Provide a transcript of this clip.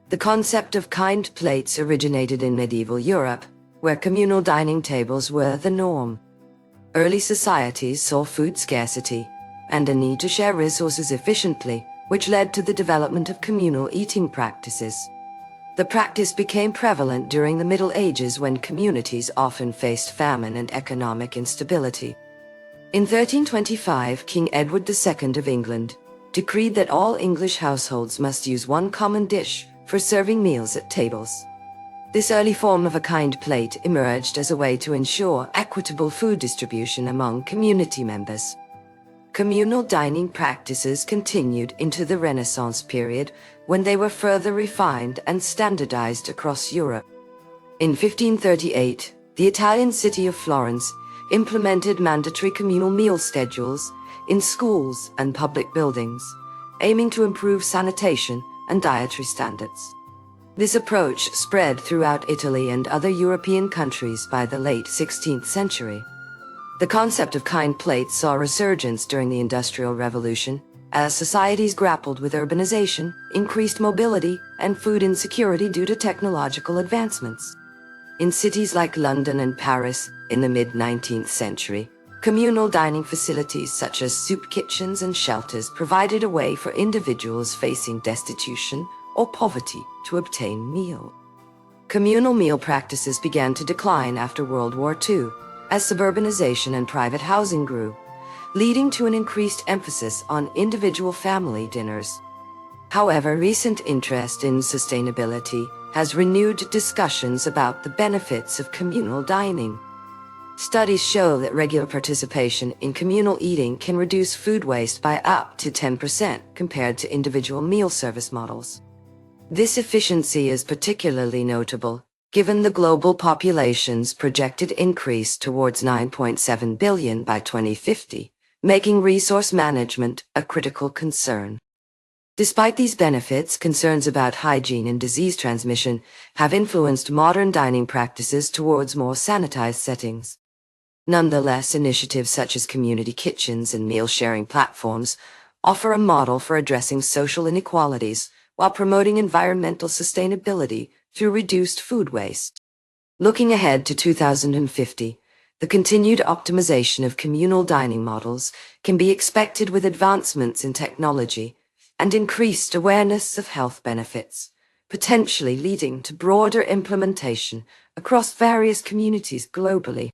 The concept of kind plates originated in medieval Europe, where communal dining tables were the norm. Early societies saw food scarcity and a need to share resources efficiently, which led to the development of communal eating practices. The practice became prevalent during the Middle Ages when communities often faced famine and economic instability. In 1325, King Edward II of England decreed that all English households must use one common dish for serving meals at tables. This early form of a kind plate emerged as a way to ensure equitable food distribution among community members. Communal dining practices continued into the Renaissance period, when they were further refined and standardized across Europe. In 1538, the Italian city of Florence implemented mandatory communal meal schedules in schools and public buildings, aiming to improve sanitation and dietary standards. This approach spread throughout Italy and other European countries by the late 16th century. The concept of kind plates saw a resurgence during the Industrial Revolution, as societies grappled with urbanization, increased mobility, and food insecurity due to technological advancements. In cities like London and Paris in the mid-19th century, communal dining facilities such as soup kitchens and shelters provided a way for individuals facing destitution or poverty to obtain meals. Communal meal practices began to decline after World War II, as suburbanization and private housing grew, leading to an increased emphasis on individual family dinners. However, recent interest in sustainability has renewed discussions about the benefits of communal dining. Studies show that regular participation in communal eating can reduce food waste by up to 10% compared to individual meal service models. This efficiency is particularly notable given the global population's projected increase towards 9.7 billion by 2050, making resource management a critical concern. Despite these benefits, concerns about hygiene and disease transmission have influenced modern dining practices towards more sanitized settings. Nonetheless, initiatives such as community kitchens and meal-sharing platforms offer a model for addressing social inequalities while promoting environmental sustainability through reduced food waste. Looking ahead to 2050, the continued optimization of communal dining models can be expected with advancements in technology and increased awareness of health benefits, potentially leading to broader implementation across various communities globally.